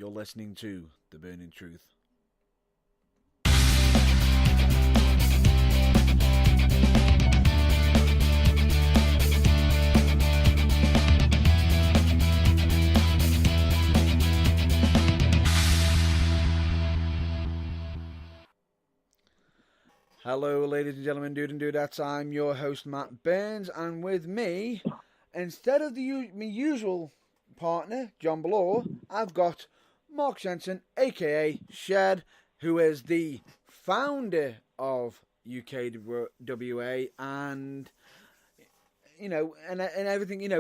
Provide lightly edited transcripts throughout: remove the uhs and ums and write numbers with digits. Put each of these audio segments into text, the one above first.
You're listening to The Burning Truth. Hello, ladies and gentlemen, dude and dudettes. I'm your host, Matt Burns, and with me, instead of my usual partner, John Bloor, I've got Mark Jensen, aka Shed, who is the founder of UKWA, and and everything,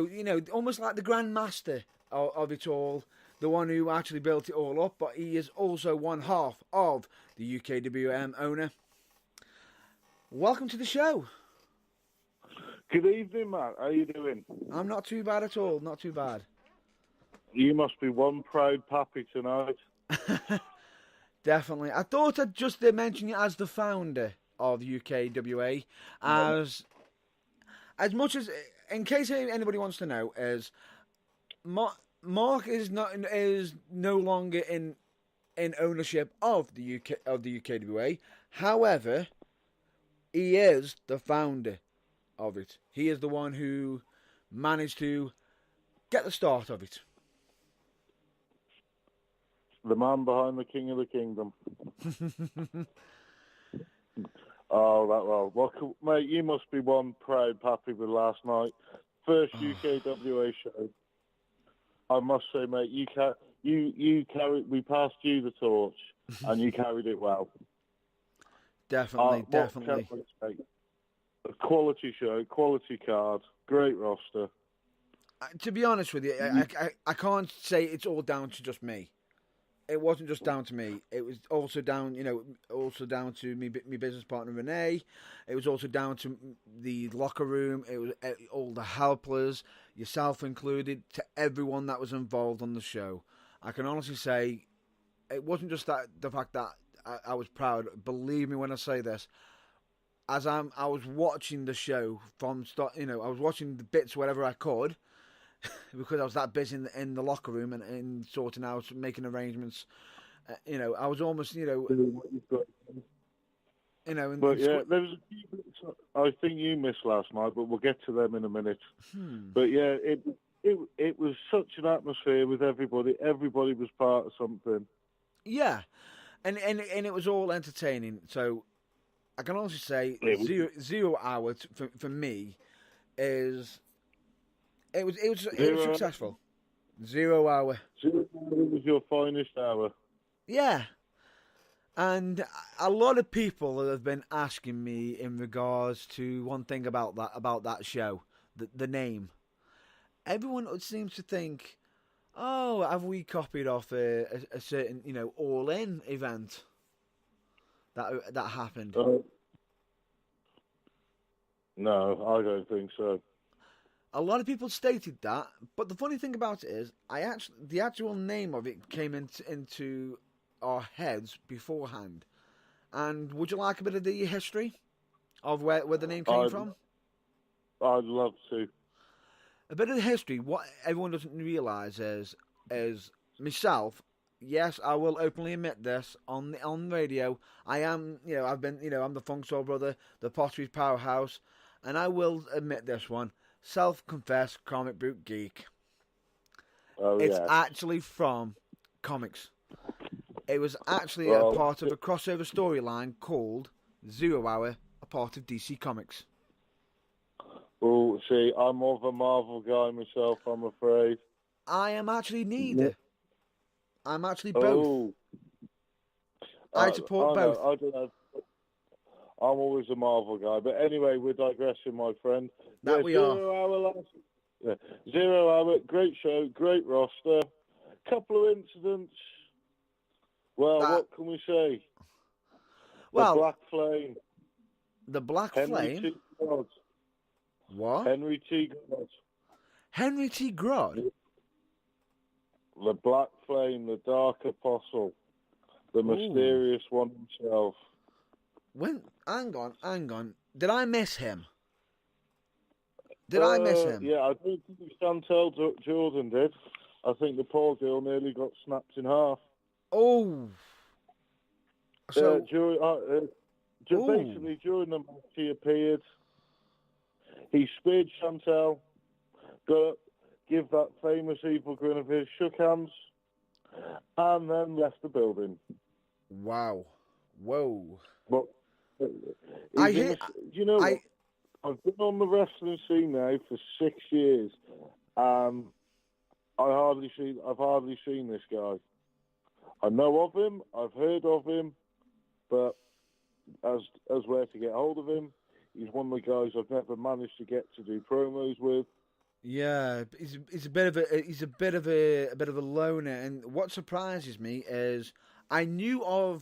almost like the grandmaster of it all, the one who actually built it all up. But he is also one half of the UKWM owner. Welcome to the show. Good evening, Matt. How you doing? I'm not too bad at all. Not too bad. You must be one proud pappy tonight. Definitely. I thought I'd just mention you as the founder of UKWA, as much as, in case anybody wants to know, is Mark is no longer in ownership of the UKWA. However, he is the founder of it. He is the one who managed to get the start of it. The man behind the king of the kingdom. Oh, that well. Well, mate, you must be one proud pappy with last night. First UKWA show. I must say, mate, you carried. We passed you the torch, and you carried it well. Definitely. A quality show, quality card, great roster. To be honest with you, I can't say it's all down to just me. It wasn't just down to me. It was also down, to me business partner Renee. It was also down to the locker room. It was all the helpers, yourself included, to everyone that was involved on the show. I can honestly say, it wasn't just the fact that I was proud. Believe me when I say this. As I was watching the show from start, I was watching the bits wherever I could, because I was that busy in the locker room and sorting out, making arrangements. I was almost, But yeah, there was a few bits I think you missed last night, but we'll get to them in a minute. But yeah, it was such an atmosphere with everybody. Everybody was part of something. Yeah. And it was all entertaining. So I can honestly say 0 hour for me is it was successful. 0 hour. 0 hour was your finest hour. Yeah. And a lot of people have been asking me in regards to one thing about that show, the name. Everyone seems to think, oh, have we copied off a certain, All In event that happened? No, I don't think so. A lot of people stated that, but the funny thing about it is, the actual name of it came into our heads beforehand. And would you like a bit of the history of where the name came from? I'd love to. A bit of the history. What everyone doesn't realise is myself. Yes, I will openly admit this on radio. I am, I've been, I'm the Funk Soul Brother, the Potteries Powerhouse, and I will admit this one. Self-confessed comic book geek. It's actually from comics. It was actually a part of a crossover storyline called 0 Hour, a part of DC Comics. Oh, see, I'm more of a Marvel guy myself, I'm afraid. I am actually neither. I'm actually both. I support both. I don't know. I'm always a Marvel guy. But anyway, we're digressing, my friend. That we are. 0 Hour, great show, great roster. Couple of incidents. Well, what can we say? Well, the Black Flame. The Black Flame? T. Grod. What? Henry T. Grod. Henry T. Grod? The Black Flame, the Dark Apostle, the mysterious one himself. Hang on. Did I miss him? I miss him? Yeah, I don't think Chantel Jordan did. I think the poor girl nearly got snapped in half. Oh. So, basically, during the match, he appeared. He speared Chantel, got up, give that famous evil grin of his, shook hands, and then left the building. wow. Whoa. But you know what? I've been on the wrestling scene now for 6 years, and I've hardly seen this guy. I know of him, I've heard of him, but as where to get hold of him, he's one of the guys I've never managed to get to do promos with. Yeah, he's a bit of a loner, and what surprises me is I know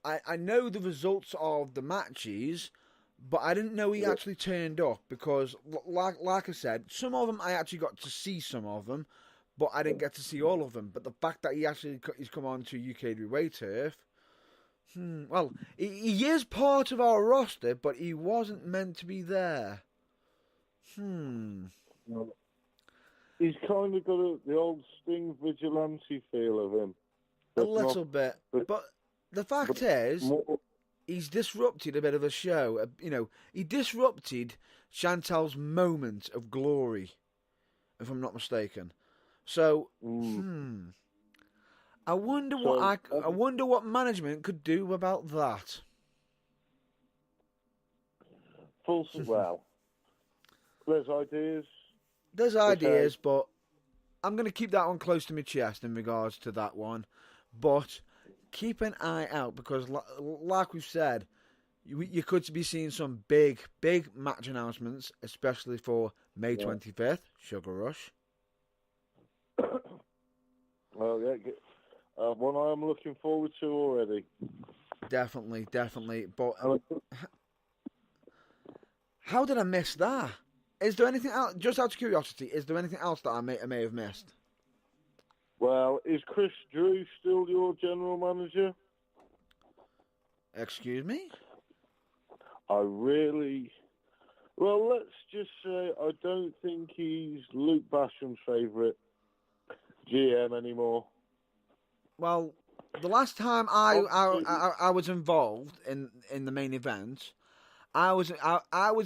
the results of the matches, but I didn't know he actually turned up because, like I said, some of them I actually got to see some of them, but I didn't get to see all of them. But the fact that he's come on to UK Heavyweight turf, well, he is part of our roster, but he wasn't meant to be there. He's kind of got the old Sting vigilante feel of him. A little bit, but the fact is, he's disrupted a bit of a show. He disrupted Chantel's moment of glory, if I'm not mistaken. So, I wonder what management could do about that. Well, there's ideas. There's ideas, but I'm going to keep that one close to my chest in regards to that one. But keep an eye out because, like we've said, you could be seeing some big match announcements, especially for May 25th, Sugar Rush. Well, yeah, one I'm looking forward to already. Definitely. But how did I miss that? Is there anything else, just out of curiosity, is there anything else that I may have missed? Well, is Chris Drew still your general manager? Excuse me? Well, let's just say I don't think he's Luke Basham's favourite GM anymore. Well, the last time I was involved in the main event, I was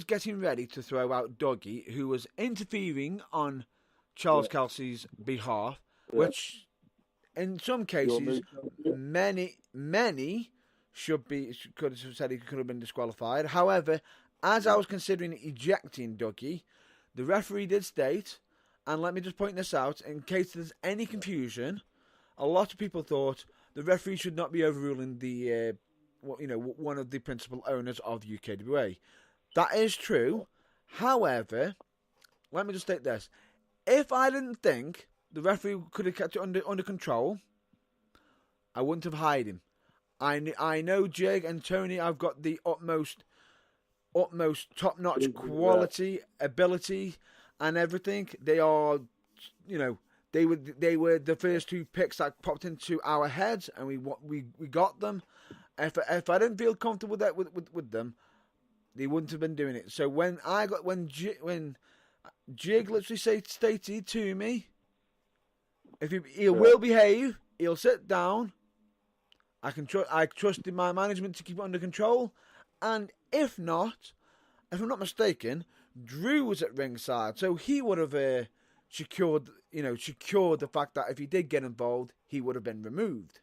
getting ready to throw out Dougie, who was interfering on Charles Kelsey's behalf, which in some cases many could have said he could have been disqualified. However, as I was considering ejecting Dougie, the referee did state, and let me just point this out in case there's any confusion, a lot of people thought the referee should not be overruling the one of the principal owners of UKWA. That is true. However, let me just state this. If I didn't think the referee could have kept it under control, I wouldn't have hired him. I know Jig and Tony have got the utmost top-notch quality, ability, and everything. They are, they were the first two picks that popped into our heads, and we got them. If I didn't feel comfortable with them, they wouldn't have been doing it. So when Jig literally stated to me, if he will behave, he'll sit down. I trusted my management to keep it under control, and if I'm not mistaken, Drew was at ringside, so he would have secured the fact that if he did get involved, he would have been removed.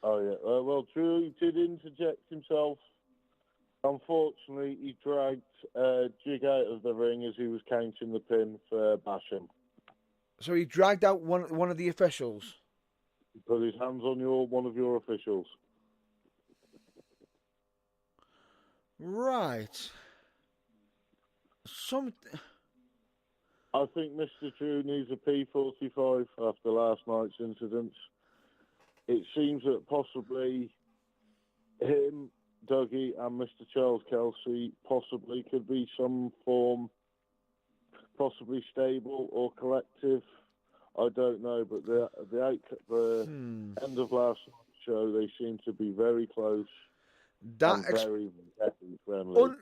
Oh yeah, well, Drew did interject himself. Unfortunately, he dragged Jig out of the ring as he was counting the pin for Basham. So he dragged out one of the officials. He put his hands on one of your officials. Right. I think Mr. Drew needs a P45 after last night's incidents. It seems that possibly him, Dougie, and Mr. Charles Kelsey possibly could be some form, possibly stable or collective. I don't know, but the end of last night's show, they seem to be very close and very, very friendly.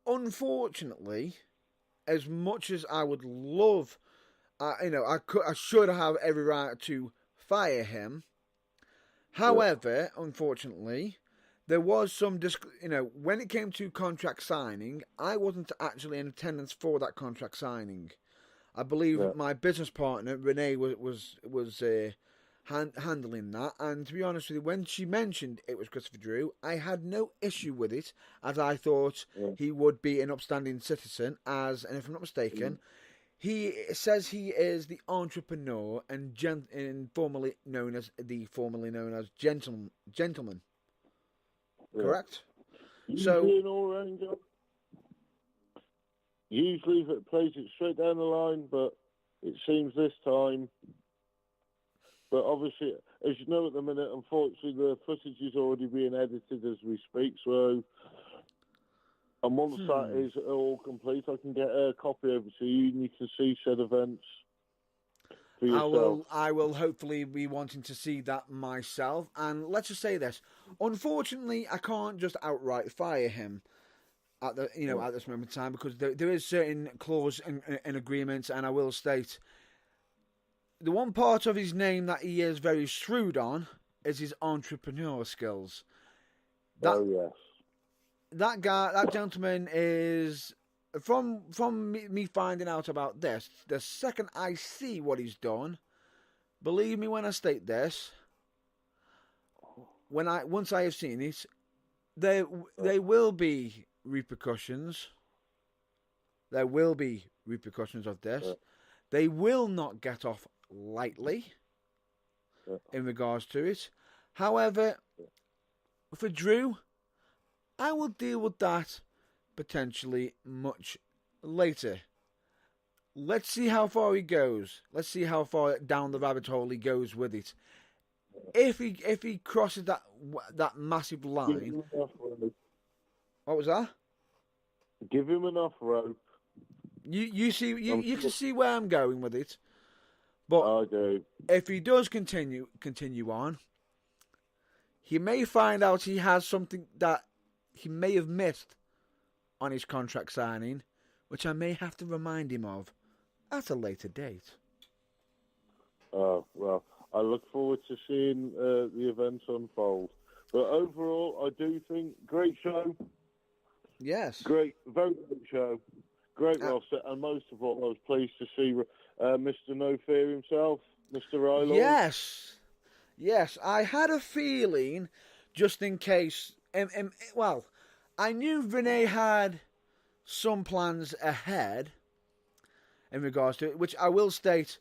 Unfortunately, as much as I would love I should have every right to fire him. However, unfortunately, there was some, when it came to contract signing, I wasn't actually in attendance for that contract signing. I believe my business partner Renee was handling that, and to be honest with you, when she mentioned it was Christopher Drew, I had no issue with it, as I thought he would be an upstanding citizen. And if I'm not mistaken, he says he is the entrepreneur and formerly known as gentleman. Correct. Usually an all-round job. Usually it plays it straight down the line, but it seems this time. But obviously, as you know, at the minute, unfortunately, the footage is already being edited as we speak. So, and once that is all complete, I can get a copy over to you, and you can see said events for yourself. I will hopefully be wanting to see that myself. And let's just say this: unfortunately, I can't just outright fire him at this moment in time, because there is certain clause and agreements, and I will state the one part of his name that he is very shrewd on is his entrepreneur skills. Yes. That gentleman is, from me finding out about this, the second I see what he's done, believe me when I state this, once I have seen it, there will be repercussions. There will be repercussions of this. They will not get off lightly in regards to it. However, for Drew, I will deal with that potentially much later. Let's see how far he goes. Let's see how far down the rabbit hole he goes with it. If he crosses that massive line, what was that? Give him enough rope. You can see where I'm going with it. But I do. If he does continue on, he may find out he has something that he may have missed on his contract signing, which I may have to remind him of at a later date. Oh, well, I look forward to seeing the events unfold. But overall, I do think great show. Yes. Very great show. Great roster, and most of all, I was pleased to see Mr. No Fear himself, Mr. Rylaw. Yes, I had a feeling, just in case. I knew Renee had some plans ahead in regards to it, which I will state,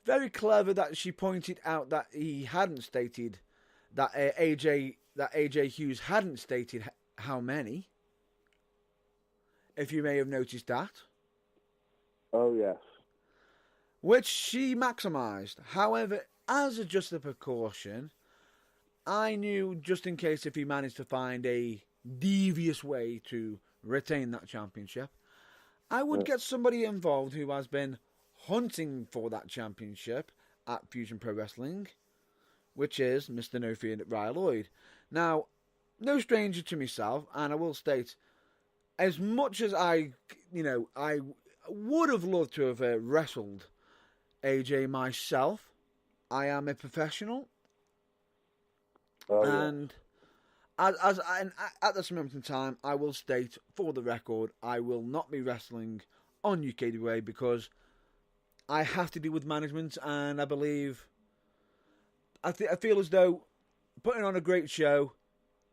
very clever that she pointed out that he hadn't stated that AJ Hughes hadn't stated how many. If you may have noticed that. Oh, yes. Which she maximised. However, as just a precaution, I knew just in case if he managed to find a devious way to retain that championship, I would get somebody involved who has been hunting for that championship at Fusion Pro Wrestling, which is Mr. No Fear Ryan Lloyd. Now, no stranger to myself, and I will state, as much as I would have loved to have wrestled AJ myself, I am a professional, and at this moment in time, I will state for the record, I will not be wrestling on UKWA because I have to deal with management, and I believe I feel as though putting on a great show,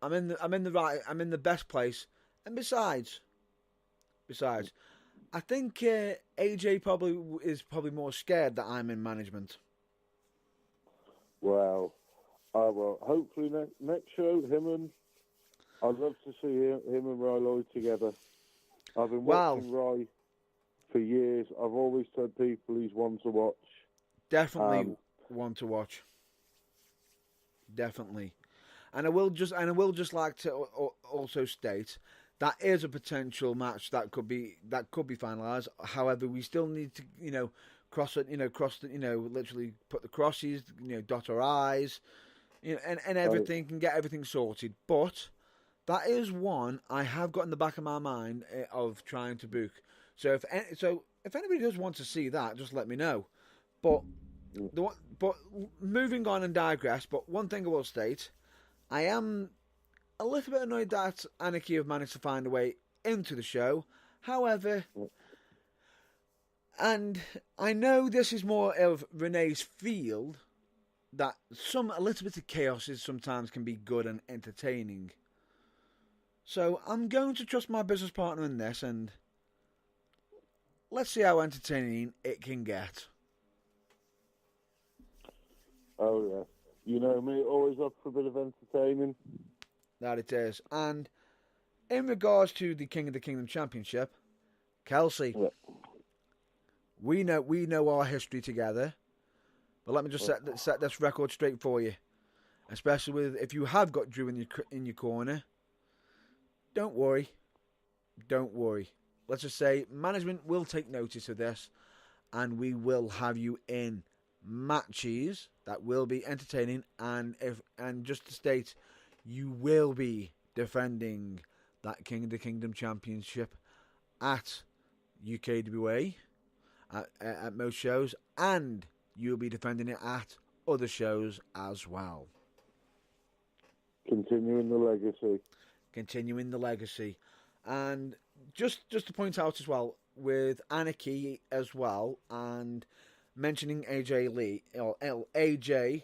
I'm in the best place. And besides, I think AJ is probably more scared that I'm in management. Well, hopefully next show, I'd love to see him and Rye Lloyd together. I've been watching Rye for years. I've always told people he's one to watch. Definitely one to watch. Definitely. And I will just like to also state that is a potential match that could be finalised. However, we still need to literally put the crosses, dot our I's, and everything, and get everything sorted. But that is one I have got in the back of my mind of trying to book. So if anybody does want to see that, just let me know. But but moving on and digress. But one thing I will state, I am a little bit annoyed that Anarchy have managed to find a way into the show. However, and I know this is more of Renee's field, that a little bit of chaos is sometimes can be good and entertaining. So I'm going to trust my business partner in this, and let's see how entertaining it can get. Oh, yeah. You know me, always up for a bit of entertaining. That it is. And in regards to the King of the Kingdom Championship, Kelsey, Yeah. we know our history together, but let me just set this record straight for you. Especially with if you have got Drew in your corner, don't worry. Let's just say management will take notice of this, and we will have you in matches that will be entertaining. And just to state, you will be defending that King of the Kingdom Championship at UKWA at most shows, and you'll be defending it at other shows as well. Continuing the legacy. And just to point out as well, with Anarchy as well, and mentioning AJ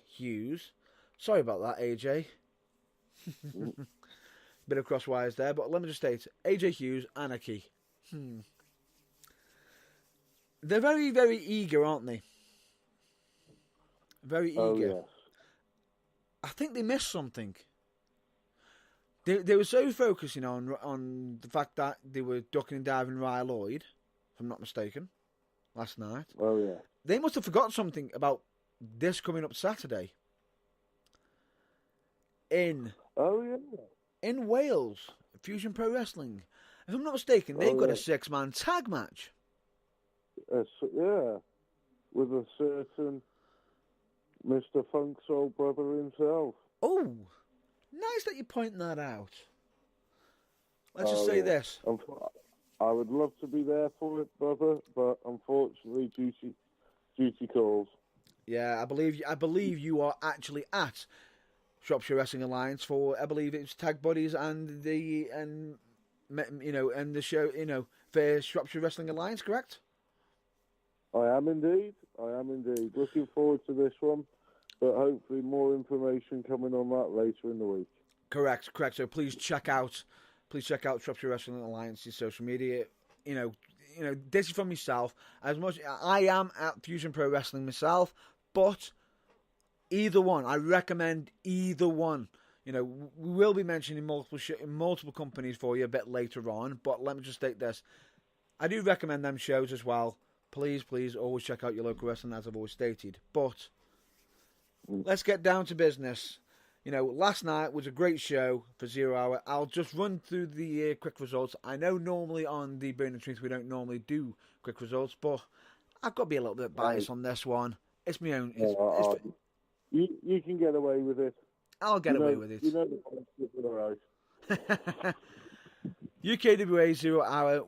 Hughes. Sorry about that, AJ. Bit of cross wires there, but let me just state, AJ Hughes, Anarchy. They're very, very eager, aren't they? Very eager. Oh, yes. I think they missed something. They were so focusing on the fact that they were ducking and diving Ryan Lloyd, if I'm not mistaken, last night. Oh, yeah. They must have forgotten something about this coming up Saturday. In Wales, Fusion Pro Wrestling. If I'm not mistaken, they've got a 6-man tag match. Yeah, with a certain Mr. Funk Soul Brother himself. Oh, nice that you point that out. Let's just say this. I would love to be there for it, brother, but unfortunately, duty calls. Yeah, I believe you are actually at Shropshire Wrestling Alliance for, I believe it's Tag Buddies and the show, for Shropshire Wrestling Alliance, correct? I am indeed. Looking forward to this one, but hopefully more information coming on that later in the week. Correct. So please check out Shropshire Wrestling Alliance's social media. This is from myself. As much I am at Fusion Pro Wrestling myself, but either one, I recommend either one. We will be mentioning multiple companies for you a bit later on, but let me just state this: I do recommend them shows as well. Please, always check out your local wrestling, as I've always stated. But let's get down to business. Last night was a great show for 0 Hour. I'll just run through the quick results. I know normally on the Burning Truth we don't normally do quick results, but I've got to be a little bit biased on this one. It's my own. You can get away with it. I'll get away with it. All right. UKWA 0 Hour.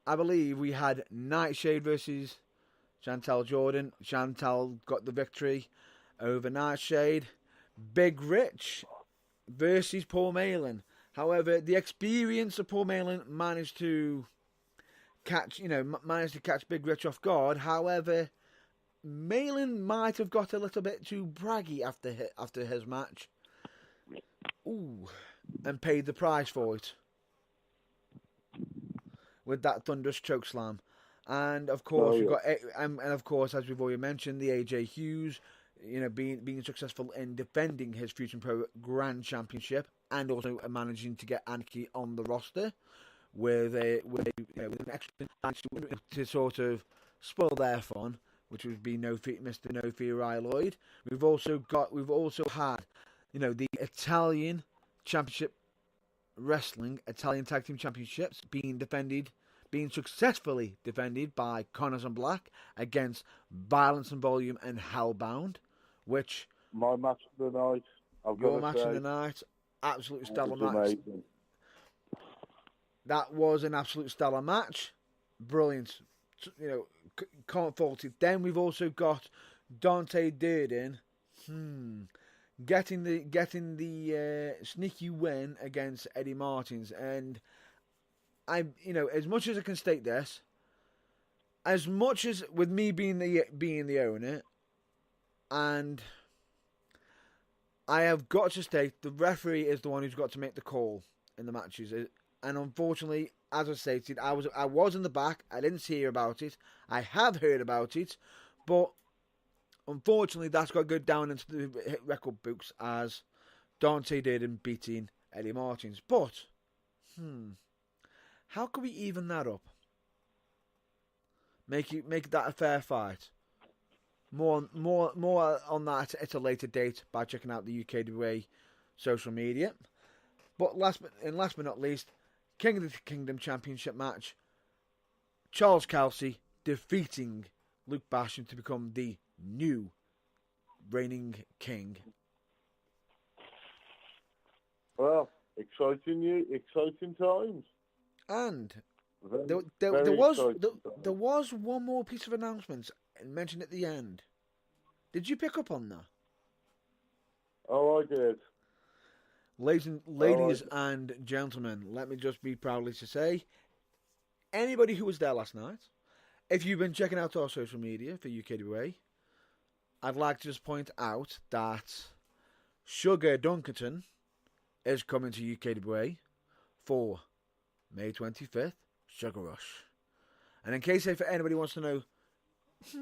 I believe we had Nightshade versus Chantel Jordan. Chantel got the victory over Nightshade. Big Rich versus Paul Malin. However, the experience of Paul Malin managed to catch Big Rich off guard. However, Malin might have got a little bit too braggy after his match. And paid the price for it with that thunderous chokeslam. And of course, of course, as we've already mentioned, the AJ Hughes, being successful in defending his Fusion Pro Grand Championship, and also managing to get Anarchy on the roster with an extra to sort of spoil their fun, which would be Mr. No Fear Ryan Lloyd. We've also had the Italian Championship Wrestling, Italian Tag Team Championships being successfully defended by Connors and Black against Violence and Volume and Hellbound, which my match of the night. Your match of the night, absolute stellar match. That was an absolute stellar match. Brilliant. can't fault it. Then we've also got Dante Durden, getting the sneaky win against Eddie Martins, and as much as I can state this, as much as with me being the owner, and I have got to state the referee is the one who's got to make the call in the matches, and unfortunately, as I stated, I was in the back. I didn't hear about it. I have heard about it, but unfortunately, that's got to go down into the record books as Dante Durden beating Eddie Martins. But how can we even that up? Make that a fair fight. More on that at a later date by checking out the UKWA social media. But last but not least, King of the Kingdom Championship match. Charles Kelsey defeating Luke Basham to become the new reigning king. Well, exciting times. And Very there was one more piece of announcement mentioned at the end. Did you pick up on that? Oh, I did. Ladies and gentlemen, let me just be proudly to say, anybody who was there last night, if you've been checking out our social media for UKWA, I'd like to just point out that Sugar Dunkerton is coming to UKWA for May 25th, Sugar Rush. And in case if anybody wants to know,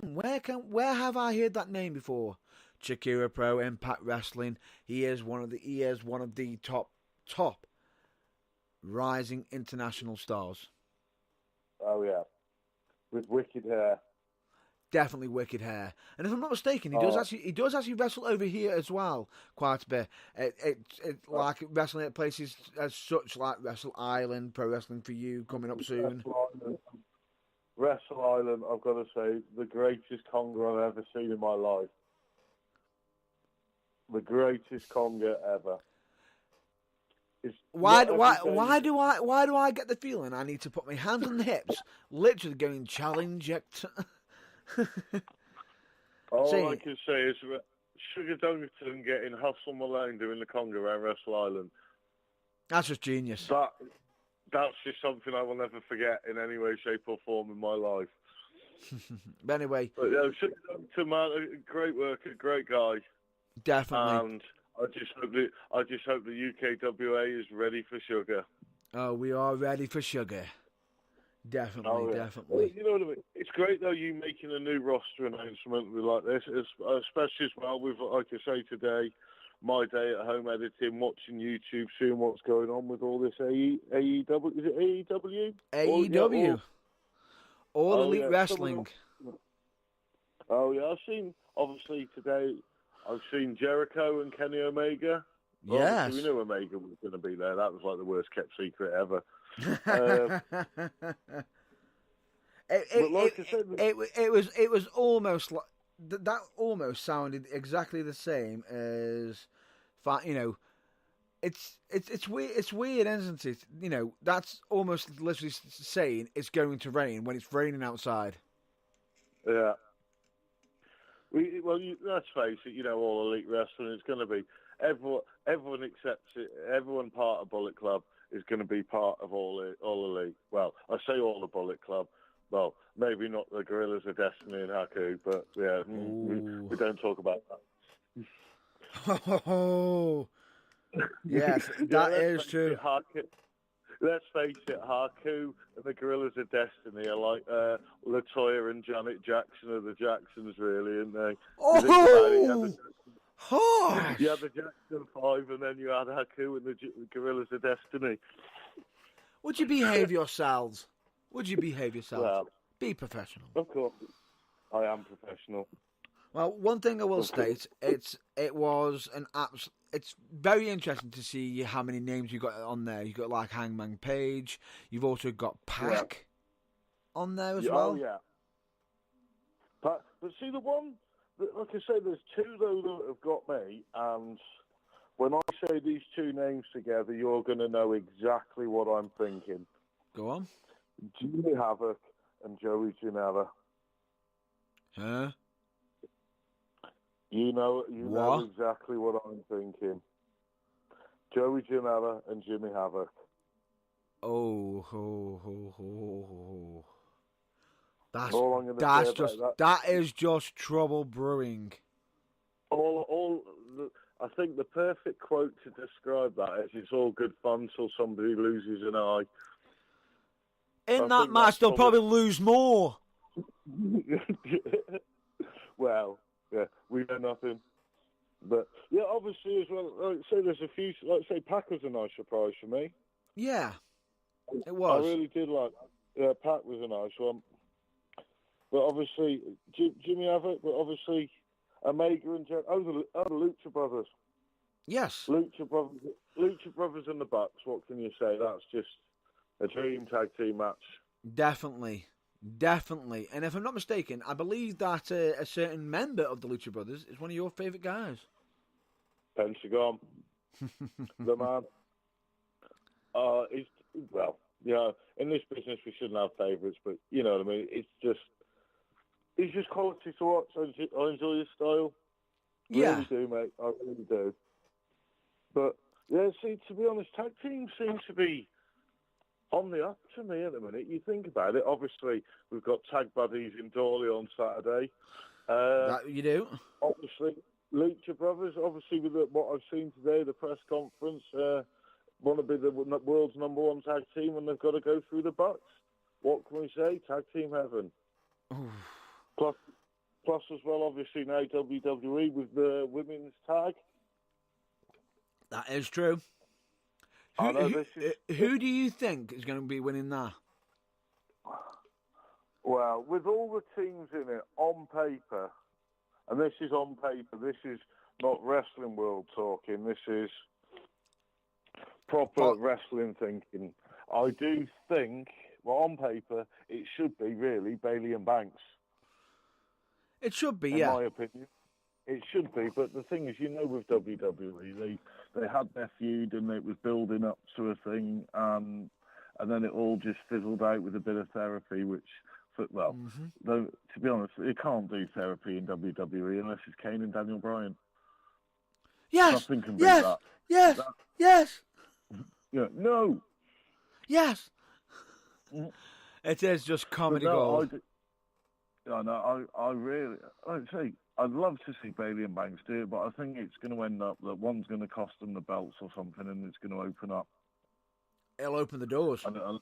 where have I heard that name before? Shakira Pro, Impact Wrestling. He is one of the top rising international stars. Oh yeah, with wicked hair. Definitely wicked hair. And if I'm not mistaken, he does actually wrestle over here as well quite a bit. Like wrestling at places as such like Wrestle Island, Pro Wrestling for You coming up soon. Wrestle Island, I've got to say, the greatest conga I've ever seen in my life. The greatest conga ever. Why do I get the feeling I need to put my hands on the hips, literally going challenge it? All I can say is Sugar Dunkerton getting Hustle Malone doing the conga around Wrestle Island. That's just genius. That's just something I will never forget in any way, shape, or form in my life. But anyway, Sugar Dunkerton, man, a great worker, great guy. Definitely. And I just hope the UKWA is ready for Sugar. Oh, we are ready for Sugar. Definitely, oh, yeah. Definitely. You know what I mean? It's great though you making a new roster announcement like this, especially as well with, like I say today, my day at home editing, watching YouTube, seeing what's going on with all this AEW. Is it AEW? AEW. All Elite Wrestling. Oh yeah, I've seen obviously today. I've seen Jericho and Kenny Omega. Well, yes. We knew Omega was going to be there. That was like the worst kept secret ever. It was almost like that. Almost sounded exactly the same as, it's weird. It's weird, isn't it? That's almost literally saying it's going to rain when it's raining outside. Yeah. Let's face it. All Elite Wrestling is going to be everyone accepts it. Everyone part of Bullet Club is going to be part of all Elite. Well, I say all the Bullet Club. Well, maybe not the Gorillas of Destiny and Haku, but yeah, we don't talk about that. Oh, yes, that is true. Let's face it, Haku and the Gorillas of Destiny are like LaToya and Janet Jackson of the Jacksons, really, aren't they? You had the Jackson 5, and then you had Haku and the Gorillas of Destiny. Would you behave yourselves? Well, be professional. Of course, I am professional. Well, one thing I will state, it's very interesting to see how many names you got on there. You've got like Hangman Page. You've also got Pac on there as well. Oh yeah. But see the one, like I say, there's two though that have got me, and when I say these two names together, you're going to know exactly what I'm thinking. Go on. Jimmy Havoc and Joey Janela. Huh? You know What? exactly what I'm thinking. Joey Janela and Jimmy Havoc. Oh, ho, ho, ho, ho. All I'm gonna say That's about just that. that is just trouble brewing. I think the perfect quote to describe that is, "It's all good fun till somebody loses an eye." In I that think match, that's they'll probably lose more. Well, yeah, we know nothing. But yeah, obviously as well. Like say, there's a few. Like say, Pac was a nice surprise for me. Yeah, it I was. really did like. Yeah, Pac was a nice one. But obviously, Jimmy Havoc. But obviously, Omega and the Lucha Brothers. Yes, Lucha Brothers and the Bucks. What can you say? That's just a dream tag team match. definitely. Definitely. And if I'm not mistaken, I believe that a certain member of the Lucha Brothers is one of your favourite guys. Pentagon, the man. In this business we shouldn't have favourites, but you know what I mean. He's just quality to watch. I enjoy his style. Yeah. Really do, mate. I really do. But yeah, see, to be honest, tag teams seem to be on the up to me at the minute. You think about it. Obviously, we've got Tag Buddies in Dawley on Saturday. That you do? Obviously, Lucha Brothers. Obviously, with what I've seen today, the press conference, want to be the world's #1 tag team, and they've got to go through the Bucks. What can we say? Tag team heaven. Plus, as well, obviously now WWE with the women's tag. That is true. Who do you think is going to be winning that? Well, with all the teams in it on paper, and this is on paper, this is not Wrestling World talking, this is proper wrestling thinking. I do think, well, on paper, it should be really Bayley and Banks. It should be, in my opinion. It should be, but the thing is, with WWE, they had their feud and it was building up to a thing, and then it all just fizzled out with a bit of therapy, which, though, to be honest, you can't do therapy in WWE unless it's Kane and Daniel Bryan. Yes. Nothing can beat that. Yes. Yes. Yeah. No. Yes. It is just comedy gold. I really, I'd say, I'd love to see Bayley and Banks do it, but I think it's going to end up that one's going to cost them the belts or something, and it's going to open up. It'll open the doors. Open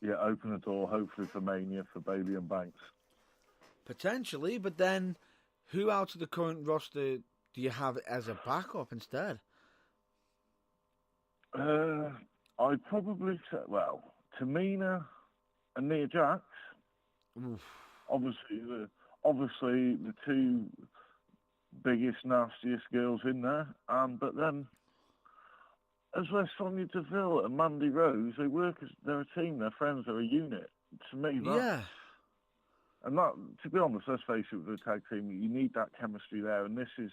the door, hopefully for Mania for Bayley and Banks. Potentially, but then who out of the current roster do you have as a backup instead? I'd probably say, Tamina and Nia Jax. Oof. Obviously, the two biggest, nastiest girls in there. But then, as well, Sonya Deville and Mandy Rose, they're a team, they're friends, they're a unit. To me, and that, to be honest, let's face it, with a tag team, you need that chemistry there. And this is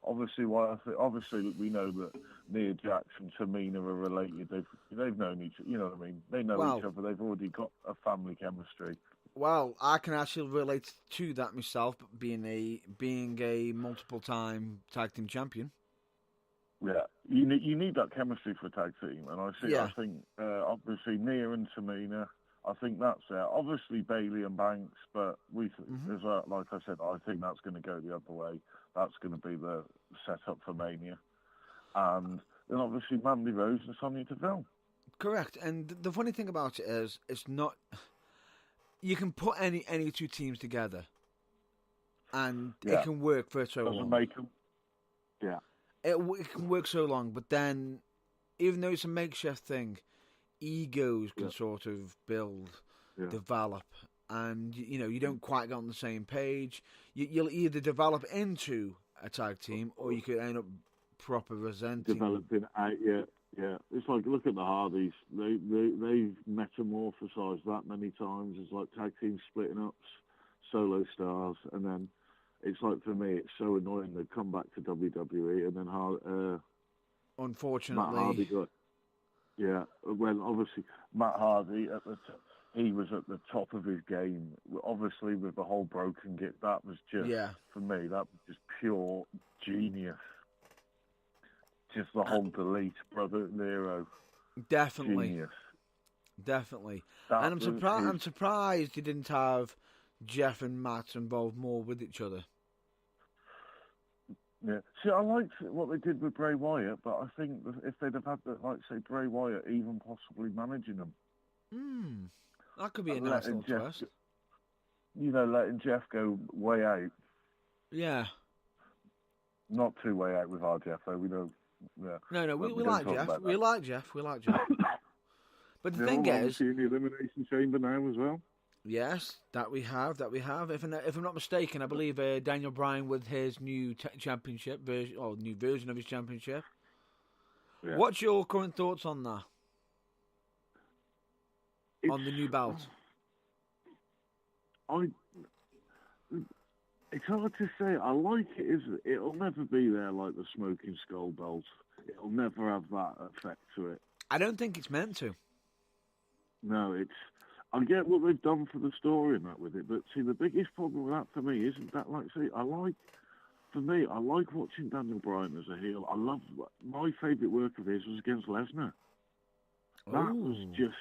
obviously why obviously we know that Nia Jax and Tamina are related. They've known each other, you know what I mean? They know each other. They've already got a family chemistry. Well, I can actually relate to that myself, being a multiple time tag team champion. Yeah, you need that chemistry for a tag team, and I think obviously Nia and Tamina, I think that's there. Obviously Bayley and Banks, but like I said, I think that's going to go the other way. That's going to be the setup for Mania, and then obviously Mandy Rose and Sonya Deville. Correct, and the funny thing about it is, it's not. You can put any two teams together, and it can work for so long. Make them. Yeah. It can work so long, but then, even though it's a makeshift thing, egos can sort of build, develop, and you don't quite get on the same page. You'll either develop into a tag team, or you could end up proper resenting. Developing out, yeah. It's like, look at the Hardys. They've metamorphosized that many times. It's like tag teams splitting up, solo stars, and then it's like, for me, it's so annoying they come back to WWE, and then unfortunately, Matt Hardy got, when obviously Matt Hardy he was at the top of his game. Obviously, with the whole broken git, that was just, for me, that was just pure genius. Just the whole delete, Brother Nero. Definitely. Genius. Definitely. And I'm surprised he didn't have Jeff and Matt involved more with each other. Yeah. See, I liked what they did with Bray Wyatt, but I think if they'd have had, say, Bray Wyatt even possibly managing them. That could be a nice little twist. Letting Jeff go way out. Yeah. Not too way out with our Jeff, though. We don't. Yeah. No, we like Jeff. We like Jeff. But the thing is, in the Elimination Chamber now as well. Yes, that we have. If I'm not mistaken, I believe Daniel Bryan with his new championship version, or new version of his championship. Yeah. What's your current thoughts on that? On the new belt? It's hard to say. I like it. It'll never be there like the Smoking Skull belt. It'll never have that effect to it. I don't think it's meant to. No, I get what they've done for the story and that with it, but see, the biggest problem with that for me isn't that, I like watching Daniel Bryan as a heel. My favourite work of his was against Lesnar. That was just,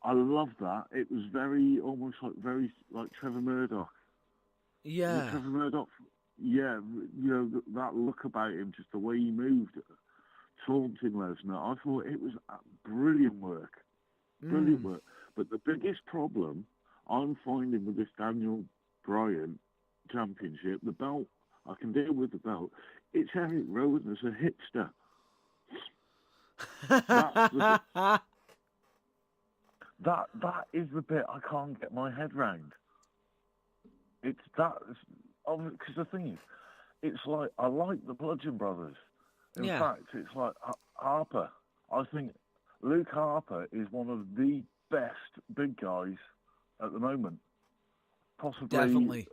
I love that. It was almost like Trevor Murdoch. Yeah. Trevor Murdoch, that look about him, just the way he moved, taunting Lesnar. I thought it was brilliant work. Brilliant work. But the biggest problem I'm finding with this Daniel Bryan championship, the belt, I can deal with the belt. It's Eric Rowan as a hipster. That is the bit I can't get my head round. It's that, because the thing is, it's like, I like the Bludgeon Brothers. In fact, it's like Harper. I think Luke Harper is one of the best big guys at the moment. Possibly. Definitely.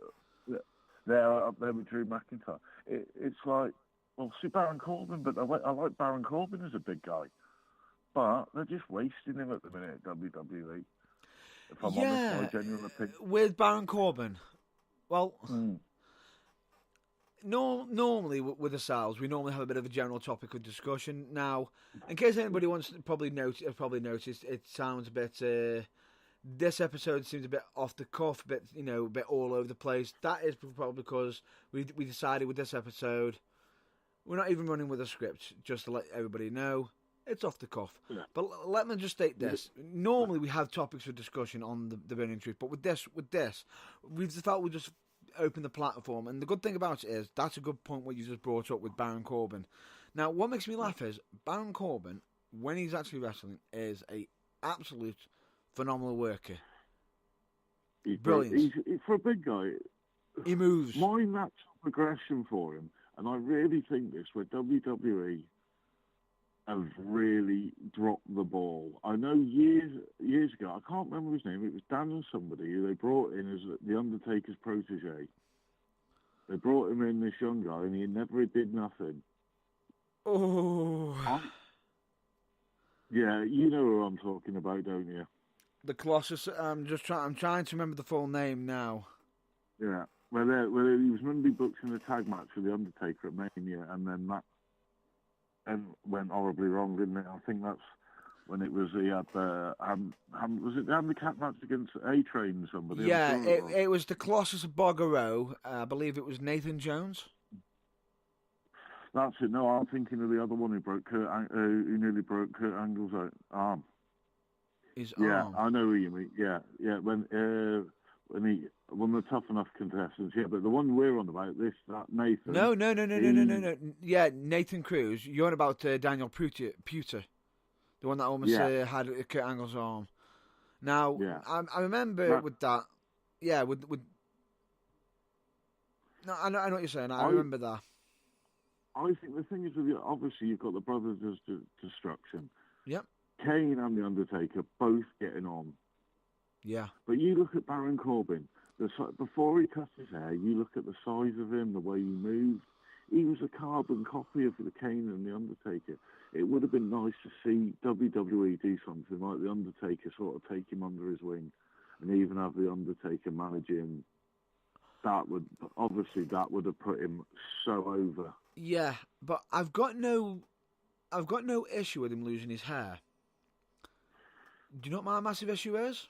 They're up there with Drew McIntyre. It's like, well, see Baron Corbin, but I like Baron Corbin as a big guy. But they're just wasting him at the minute at WWE. If I'm honest, my genuine opinion. With Baron Corbin, well, normally with ourselves, we normally have a bit of a general topic of discussion. Now, in case anybody wants to probably noticed, it sounds a bit. This episode seems a bit off the cuff, a bit all over the place. That is probably because we decided with this episode, we're not even running with a script, just to let everybody know. It's off the cuff. Yeah. But let me just state this. Normally we have topics for discussion on the Burning Truth, but with this, we just felt we'd just open the platform. And the good thing about it is, that's a good point what you just brought up with Baron Corbin. Now, what makes me laugh is, Baron Corbin, when he's actually wrestling, is a absolute phenomenal worker. Brilliant. He's for a big guy. He moves. My natural progression for him, and I really think this, where WWE have really dropped the ball. I know years ago, I can't remember his name, it was Daniel somebody who they brought in as The Undertaker's protege. They brought him in, this young guy, and he never did nothing. Oh. Yeah, you know who I'm talking about, don't you? The Colossus. I'm trying to remember the full name now. Yeah. Well, he was meant to be booked in a tag match with The Undertaker at Mania, and then that went horribly wrong, didn't it? I think that's when it was he had was it the handicap match against A-Train or somebody? Yeah, it was the Colossus of Bogaro. I believe it was Nathan Jones. That's it. No, I'm thinking of the other one who nearly broke Kurt Angle's arm. His arm. I know who you mean. Yeah. When he one of the Tough Enough contestants. Yeah, but the one we're on about that Nathan. No. Yeah, Nathan Cruz. You're on about Daniel Puter, the one that almost had Kurt Angle's arm. Now, I remember with that. Yeah, with. No, I know what you're saying. I remember that. I think the thing is, obviously, you've got the Brothers of Destruction. Yep. Kane and The Undertaker both getting on. Yeah. But you look at Baron Corbin, before he cuts his hair, you look at the size of him, the way he moved. he was a carbon copy of the Kane and the Undertaker. It would have been nice to see WWE do something like the Undertaker, sort of take him under his wing, and even have the Undertaker manage him. That would have put him so over. Yeah, but I've got no issue with him losing his hair. Do you know what my massive issue is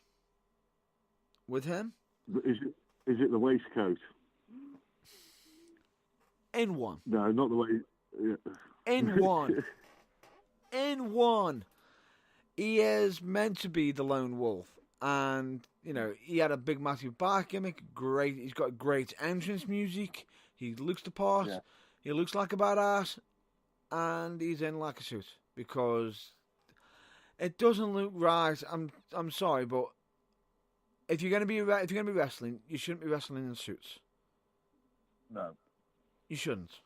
with him? Is it the waistcoat? In one. No, not the way. Yeah. In one. In one. He is meant to be the lone wolf. And, you know, he had a big, massive bar gimmick. Great. He's got great entrance music. He looks the part. Yeah. He looks like a badass. And he's in like a suit. Because it doesn't look right. I'm sorry, but if you're going to be wrestling, you shouldn't be wrestling in suits. No. You shouldn't.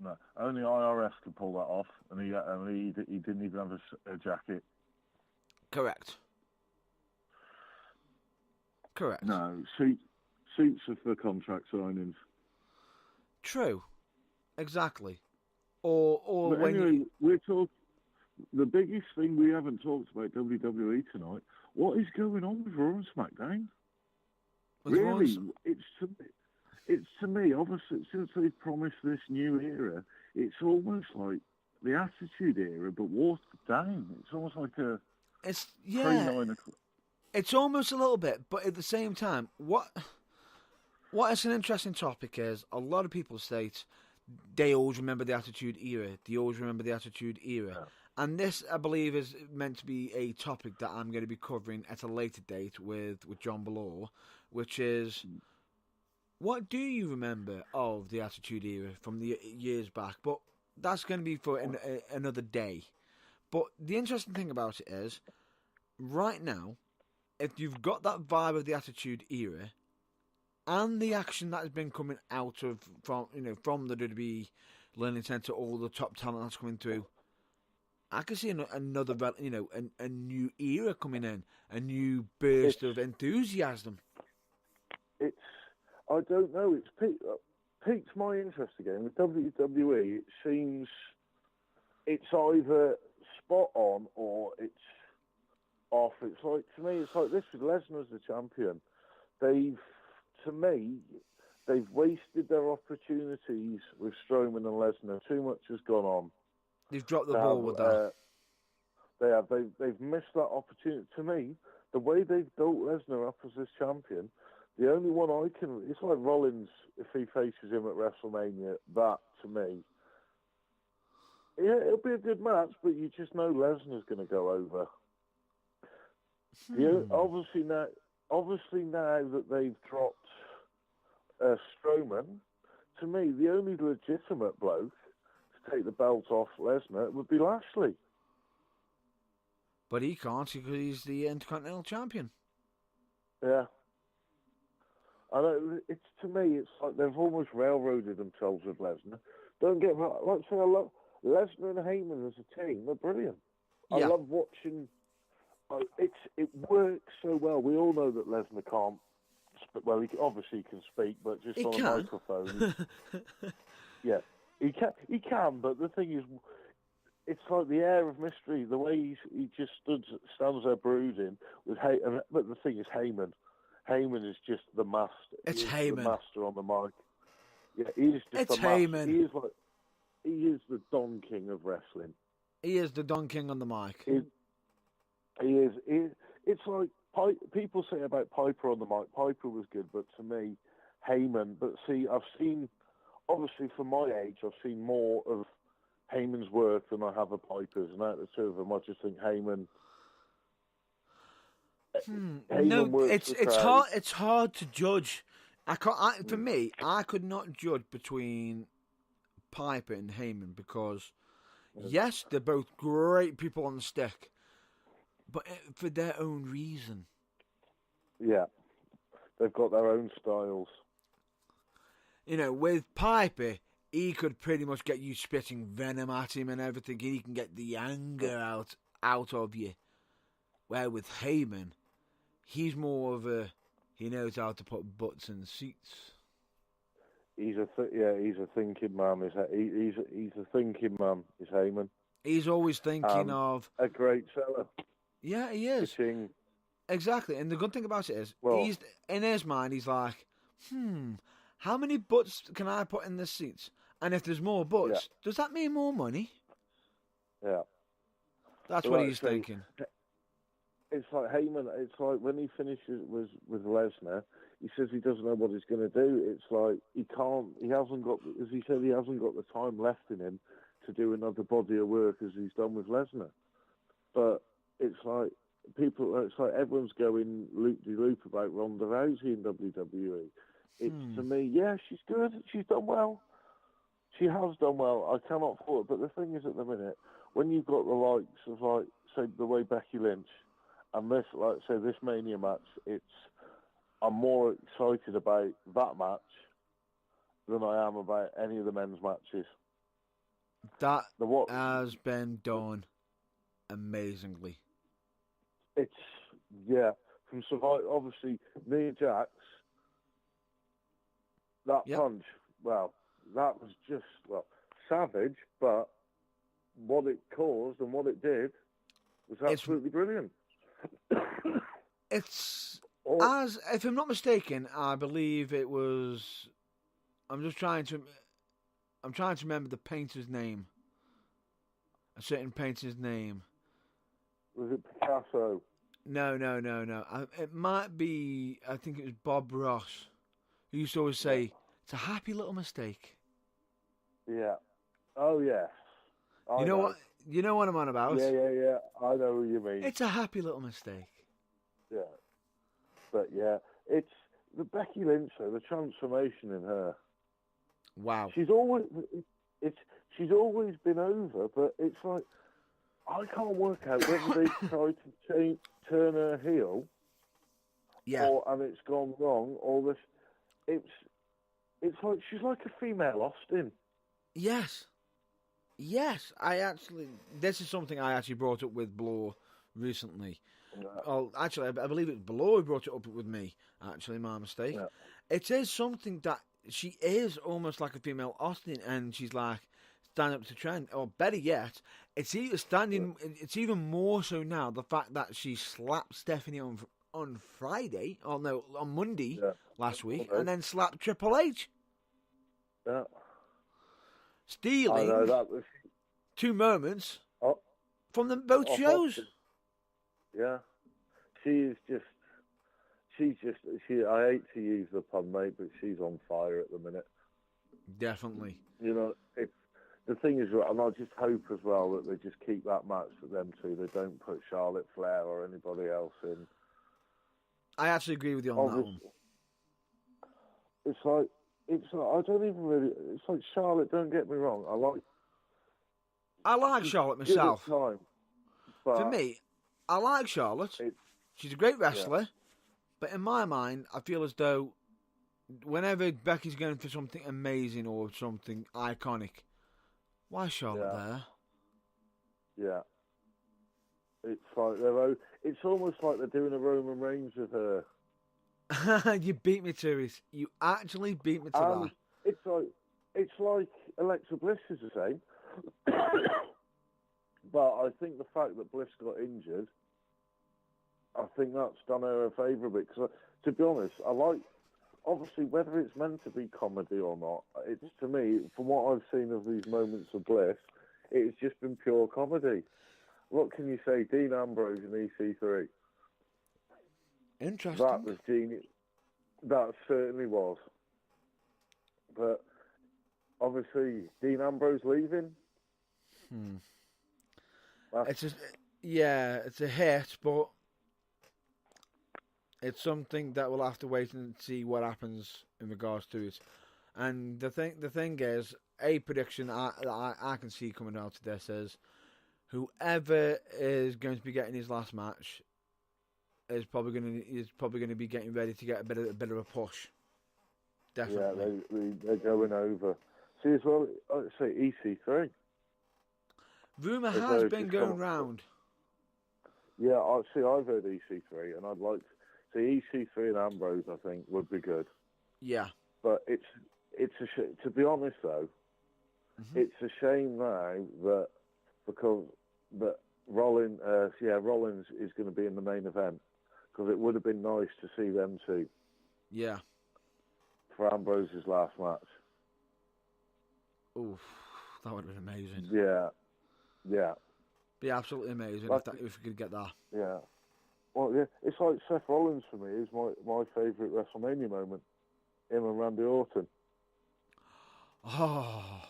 No, only IRS could pull that off, and he didn't even have a jacket. Correct. No, suits are for contract signings. True, exactly. Or but when anyway, we're talking. The biggest thing we haven't talked about WWE tonight. What is going on with Raw and SmackDown? Really, it's to me, obviously, since they've promised this new era, it's almost like the Attitude Era, but watered down. It's almost like a... It's almost a little bit, but at the same time, what is an interesting topic is, a lot of people state they always remember the Attitude Era. They always remember the Attitude Era. Yeah. And this, I believe, is meant to be a topic that I'm going to be covering at a later date with John Ballore, which is... What do you remember of the Attitude Era from the years back? But that's going to be for another day. But the interesting thing about it is, right now, if you've got that vibe of the Attitude Era, and the action that has been coming out from the WWE Learning Centre, all the top talent that's coming through, I can see another, a new era coming in, a new burst of enthusiasm. I don't know. It's piqued my interest again. With WWE, it seems it's either spot on or it's off. It's like, to me, it's like this with Lesnar as the champion. They've wasted their opportunities with Strowman and Lesnar. Too much has gone on. They've dropped the ball with that. They have. They've missed that opportunity. To me, the way they've built Lesnar up as this champion, the only one it's like Rollins if he faces him at WrestleMania. That, to me, yeah, it'll be a good match, but you just know Lesnar's going to go over. Obviously now that they've dropped Strowman, to me, the only legitimate bloke to take the belt off Lesnar would be Lashley. But he can't because he's the Intercontinental Champion. Yeah. I know, to me, it's like they've almost railroaded themselves with Lesnar. Don't get me wrong, like I say, I love Lesnar and Heyman as a team. They're brilliant. Yeah. I love watching. It works so well. We all know that Lesnar can't. Well, he obviously can speak, but just on a microphone. Yeah, he can. But the thing is, it's like the air of mystery. The way he just stands there brooding with Heyman. But the thing is, Heyman is just the master. It's Heyman. The master on the mic. Yeah, he's just it's Heyman. He is the Don King of wrestling. He is the Don King on the mic. He is. It's like people say about Piper on the mic. Piper was good, but to me, Heyman. But see, I've seen, obviously for my age, I've seen more of Heyman's work than I have of Piper's. And out of the two of them, I just think Heyman. No, it's hard. It's hard to judge. For me, I could not judge between Piper and Heyman because, yes, they're both great people on the stick, but for their own reason. Yeah, they've got their own styles. You know, with Piper, he could pretty much get you spitting venom at him and everything, and he can get the anger out of you. Where with Heyman, he's more of he knows how to put butts in seats. he's a thinking man. He's a thinking man. Is Heyman. He's always thinking of a great seller. Yeah, he is. Pitching. Exactly, and the good thing about it is, Well, he's in his mind. He's like, how many butts can I put in the seats? And if there's more butts, does that mean more money? Yeah, that's what he's thinking. It's like Heyman. It's like when he finishes with Lesnar, he says he doesn't know what he's going to do. It's like he can't. He hasn't got, as he said, he hasn't got the time left in him to do another body of work as he's done with Lesnar. But it's like everyone's going loop-de-loop about Ronda Rousey in WWE. It's to me, yeah, she's good. She's done well. She has done well. I cannot fault it. But the thing is, at the minute, when you've got the likes of, like, say, the way Becky Lynch and this, like, say, this Mania match, I'm more excited about that match than I am about any of the men's matches. That has been done amazingly. From Survivor, obviously, Nia Jax, that punch, well, that was just, savage, but what it caused and what it did was absolutely brilliant. If I'm not mistaken, I believe it was, I'm trying to remember the painter's name. A certain painter's name. Was it Picasso? No. It might be, I think it was Bob Ross, who used to always say, it's a happy little mistake. Yeah. Oh, yes. You know what? You know what I'm on about? Yeah. I know what you mean. It's a happy little mistake. Yeah. But, yeah, it's the Becky Lynch, though, the transformation in her. Wow. She's always been over, but it's like, I can't work out whether they tried to turn her heel, and it's gone wrong, or this. It's like she's like a female Austin. Yes. This is something I actually brought up with Blow recently. Yeah. Oh, actually, I believe it was Blow who brought it up with me. Actually, my mistake. Yeah. It is something that she is almost like a female Austin, and she's like stand up to trend, or better yet, it's even more so now the fact that she slapped Stephanie on Friday, on Monday last week, and then slapped Triple H. Yeah. Stealing that was 2 moments from both shows. Yeah. I hate to use the pun, mate, but she's on fire at the minute. Definitely. You know, the thing is, and I just hope as well that they just keep that match for them two. They don't put Charlotte Flair or anybody else in. I actually agree with you on that one. It's like I don't even really. It's like Charlotte. Don't get me wrong. I like Charlotte myself. Time, for me, I like Charlotte. She's a great wrestler, but in my mind, I feel as though whenever Becky's going for something amazing or something iconic, why is Charlotte there? Yeah. It's like it's almost like they're doing a Roman Reigns with her. You beat me to it. You actually beat me to that. It's like Alexa Bliss is the same. But I think the fact that Bliss got injured, I think that's done her a favour a bit. Because to be honest, I like, obviously, whether it's meant to be comedy or not, it's, to me, from what I've seen of these moments of Bliss, it's just been pure comedy. What can you say? Dean Ambrose and EC3. Interesting. That was genius. That certainly was. But obviously, Dean Ambrose leaving. It's a hit, but it's something that we'll have to wait and see what happens in regards to it. And the thing is, a prediction I can see coming out of this is whoever is going to be getting his last match is probably going to be getting ready to get a bit of a push. Definitely. Yeah, they're going over. See as well, I'd say EC3. Rumour has been going round. Yeah, I've heard EC3, and I'd like to see EC3 and Ambrose. I think would be good. Yeah, but it's to be honest though, it's a shame now that Rollins is going to be in the main event, because it would have been nice to see them two. Yeah. For Ambrose's last match. Oof, that would have been amazing. Yeah. Be absolutely amazing if we could get that. Yeah. Well, yeah, it's like Seth Rollins for me is my favourite WrestleMania moment. Him and Randy Orton. Oh.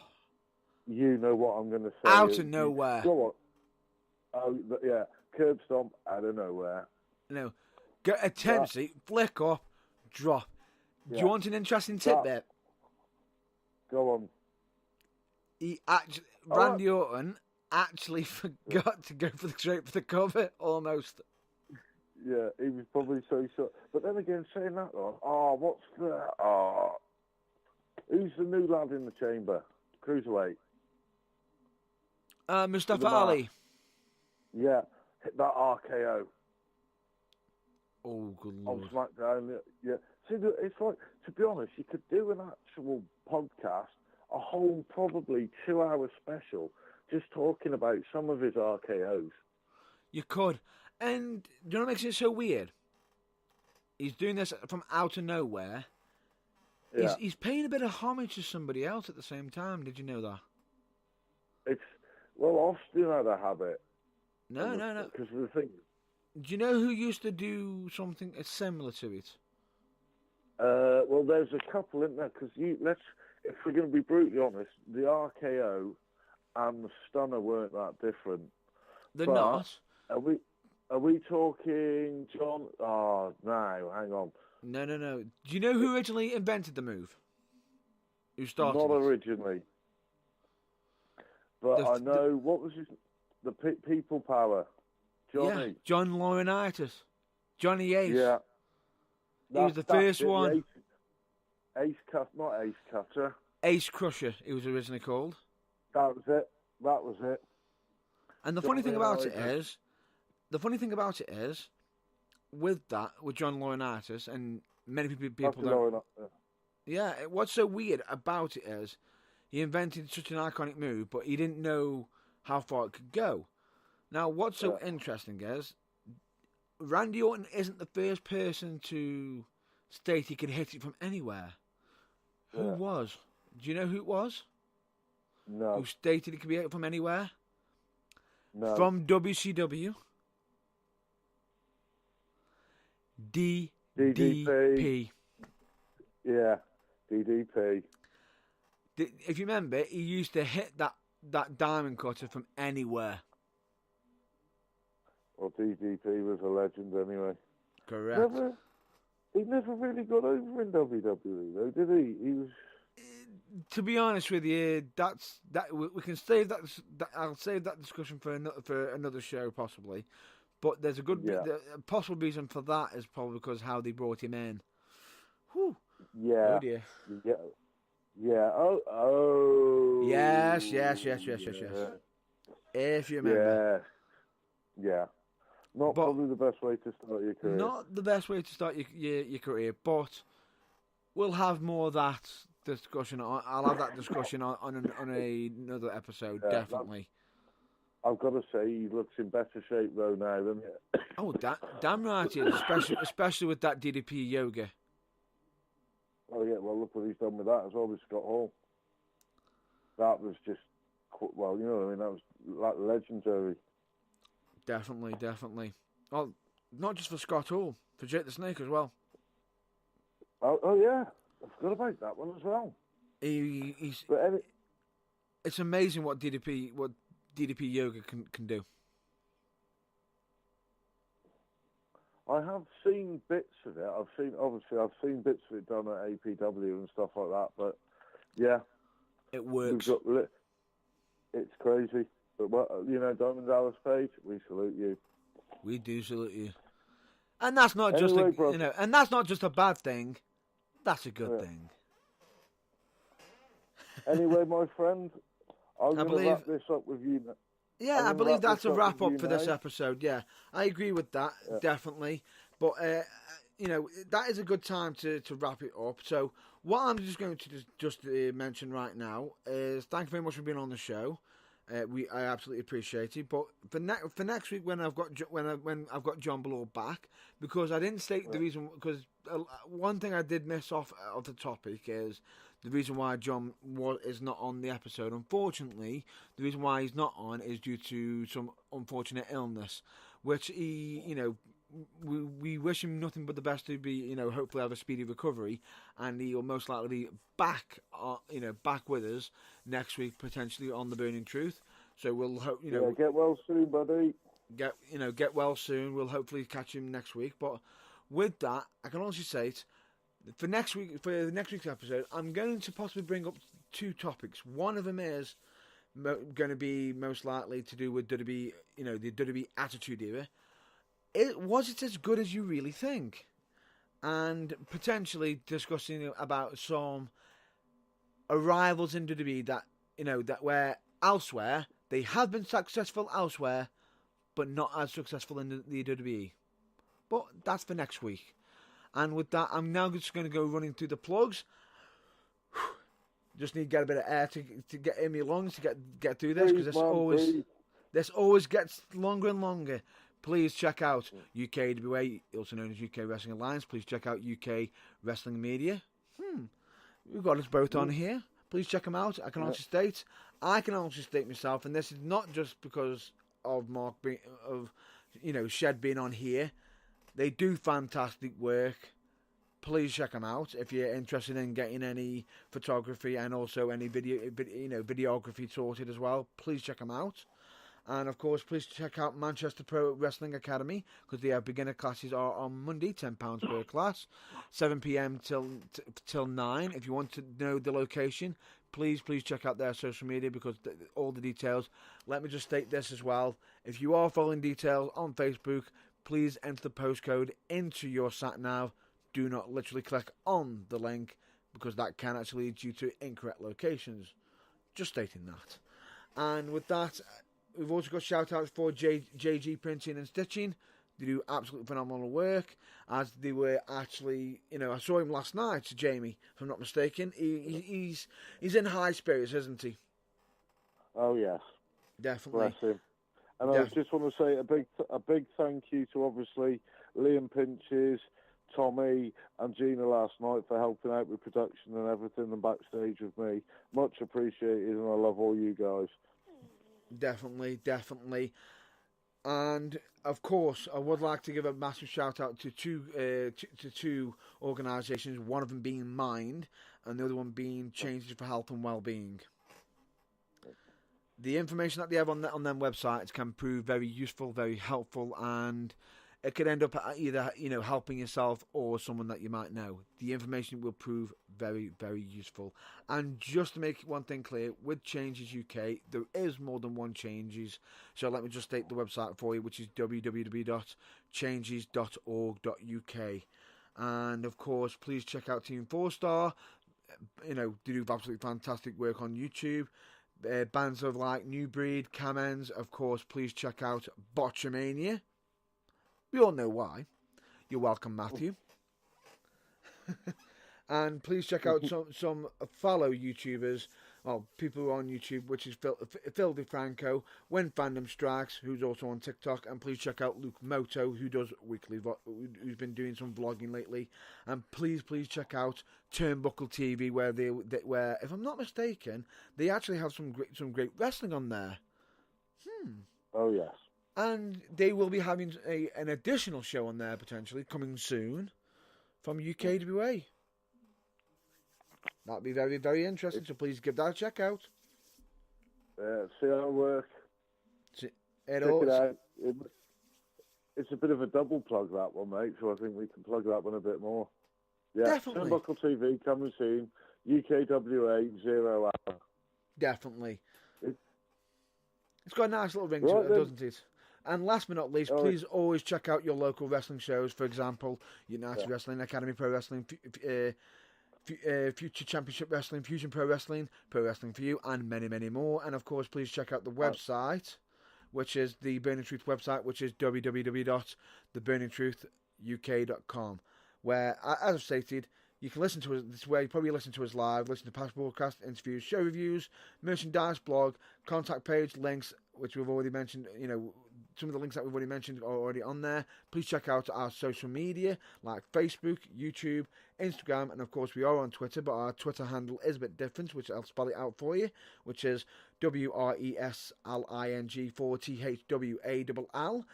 You know what I'm going to say. Out of nowhere. Go on. Oh, yeah. Curb stomp out of nowhere. No. Get a tendency, flick up, drop. Do you want an interesting tidbit? Go on. Randy Orton actually forgot to go straight for the cover, almost. Yeah, he was probably so short. But then again, saying that, what's that? Who's the new lad in the chamber? Cruiserweight. Mustafa Ali. Yeah, hit that RKO. Oh, good Lord. On SmackDown, yeah. See, it's like, to be honest, you could do an actual podcast, a whole probably 2-hour special, just talking about some of his RKOs. You could. And do you know what makes it so weird? He's doing this from out of nowhere. Yeah. He's paying a bit of homage to somebody else at the same time. Did you know that? Austin had a habit. No. Because of the thing. Do you know who used to do something similar to it? There's a couple in there, because if we're going to be brutally honest, the RKO and the Stunner weren't that different. They're not. Are we talking John? Oh, no, hang on. No. Do you know who originally invented the move? Who started Not it? originally. But I know, what was his... The People Power. Johnny. Yeah, John Laurinaitis. Johnny Ace. Yeah. He was the first one. Ace Cutter. Ace Crusher, he was originally called. That was it. And the funny thing about it is, with John Laurinaitis, and many people don't... Yeah, what's so weird about it is, he invented such an iconic move, but he didn't know how far it could go. Now, what's so interesting is, Randy Orton isn't the first person to state he could hit it from anywhere. Who was? Do you know who it was? No. Who stated it could be hit from anywhere? No. From WCW. DDP. Yeah, DDP. If you remember, he used to hit that diamond cutter from anywhere. Well, DDP was a legend anyway. Correct. He never really got over in WWE, though, did he? He was... To be honest with you, we can save that. I'll save that discussion for another show, possibly. But there's a possible reason for that is probably because how they brought him in. Whew. Yeah. Oh dear. Yeah. Oh. Yes. If you remember. Yeah. Probably the best way to start your career. Not the best way to start your career, but we'll have more of that discussion. I'll have that discussion on another episode, definitely. I've got to say, he looks in better shape though now than. Oh, damn right he is, especially with that DDP yoga. Oh yeah, well look what he's done with that as well with Scott Hall. That was just, well, you know what I mean, that was like legendary. Definitely. Well, not just for Scott Hall, for Jake the Snake as well. Oh yeah, I forgot about that one as well. It's amazing what DDP yoga can do. I have seen bits of it. I've seen bits of it done at APW and stuff like that. But yeah, it works. It's crazy. But Diamond Dallas Page, we salute you. We do salute you. And that's not and that's not just a bad thing. That's a good thing. Anyway, my friend, I'm going to wrap this up with you. Yeah, I believe that's a wrap up for this episode. Yeah, I agree with that, definitely. But, that is a good time to wrap it up. So what I'm just going to mention right now is thank you very much for being on the show. I absolutely appreciate it. But for next week, when I've got when I've got John Bloor back, because I didn't state the reason, because one thing I did miss off of the topic is the reason why John is not on the episode. Unfortunately, the reason why he's not on is due to some unfortunate illness, which we wish him nothing but the best to be, hopefully have a speedy recovery, and he'll most likely be back, back with us next week, potentially on The Burning Truth. So we'll hope, get well soon, buddy. Get well soon. We'll hopefully catch him next week. But with that, I can also say it, for next week's episode, I'm going to possibly bring up two topics. One of them is going to be most likely to do with WWE, the WWE Attitude Era. Was it as good as you really think? And potentially discussing about some arrivals in WWE that where elsewhere they have been successful elsewhere, but not as successful in the WWE. But that's for next week. And with that, I'm now just going to go running through the plugs. Just need to get a bit of air to get in my lungs to get through this, because this always gets longer and longer. Please check out UKWA, also known as UK Wrestling Alliance. Please check out UK Wrestling Media. We've got us both on here. Please check them out. I can also state myself, and this is not just because of Mark Shed being on here. They do fantastic work. Please check them out if you're interested in getting any photography and also any videography sorted as well. Please check them out. And of course, please check out Manchester Pro Wrestling Academy, because their beginner classes are on Monday, £10 per class, 7 p.m. till 9. If you want to know the location, please check out their social media, because all the details. Let me just state this as well. If you are following details on Facebook, please enter the postcode into your sat nav. Do not literally click on the link, because that can actually lead you to incorrect locations. Just stating that. And with that, we've also got shout-outs for JG Printing and Stitching. They do absolutely phenomenal work, as they were actually, I saw him last night, Jamie, if I'm not mistaken. He's in high spirits, isn't he? Oh, yes. Definitely. Bless him. And I just want to say a big thank you to, obviously, Liam Pinches, Tommy and Gina last night for helping out with production and everything and backstage with me. Much appreciated, and I love all you guys. Definitely. And of course, I would like to give a massive shout out to two organisations. One of them being Mind, and the other one being Changes for Health and Wellbeing. The information that they have on them websites can prove very useful, very helpful, and it could end up either helping yourself or someone that you might know. The information will prove very, very useful. And just to make one thing clear, with Changes UK, there is more than one Changes. So let me just state the website for you, which is www.changes.org.uk. And of course, please check out Team 4-Star. They do absolutely fantastic work on YouTube. Bands of like New Breed, Kamens. Of course, please check out Botchamania. We all know why. You're welcome, Matthew. And please check out some fellow YouTubers, people who are on YouTube, which is Phil DeFranco, When Fandom Strikes, who's also on TikTok, and please check out Luke Moto, who does who's been doing some vlogging lately, and please check out Turnbuckle TV, where where, if I'm not mistaken, they actually have some great wrestling on there. Oh yes. And they will be having an additional show on there, potentially, coming soon, from UKWA. That'd be very, very interesting, so please give that a check out. See our work. Check it out. It's a bit of a double plug, that one, mate, so I think we can plug that one a bit more. Yeah, definitely. Turnbuckle TV, coming soon. UKWA, 0 hour. Definitely. It's got a nice little ring to it, doesn't it? And last but not least, please always check out your local wrestling shows. For example, United Wrestling, Academy Pro Wrestling, Future Championship Wrestling, Fusion Pro Wrestling for You, and many, many more. And of course, please check out the website, which is the Burning Truth website, which is www.theburningtruthuk.com, where, as I've stated, You can listen to us this way. You probably listen to us live, listen to past broadcast interviews, show reviews, merchandise, blog, contact page, links, which we've already mentioned. You know, some of the links that we've already mentioned are already on there. Please check out our social media like Facebook, YouTube, Instagram, and of course we are on Twitter, but our Twitter handle is a bit different, which I'll spell it out for you, which is WRESLING4THWALL.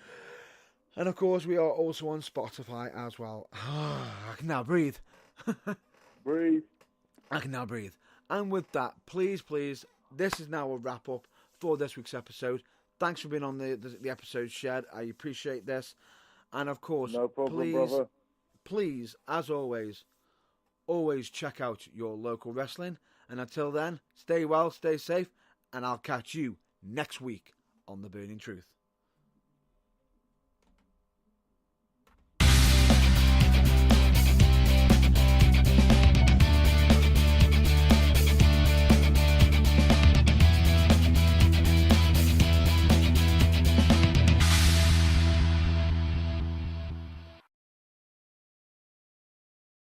And of course we are also on Spotify as well. I can now breathe. Breathe. I can now breathe. And with that, please, this is now a wrap up for this week's episode. Thanks for being on the episode, Shed. I appreciate this. And of course, No problem, brother. Please, as always check out your local wrestling. And until then, stay well, stay safe, and I'll catch you next week on The Burning Truth.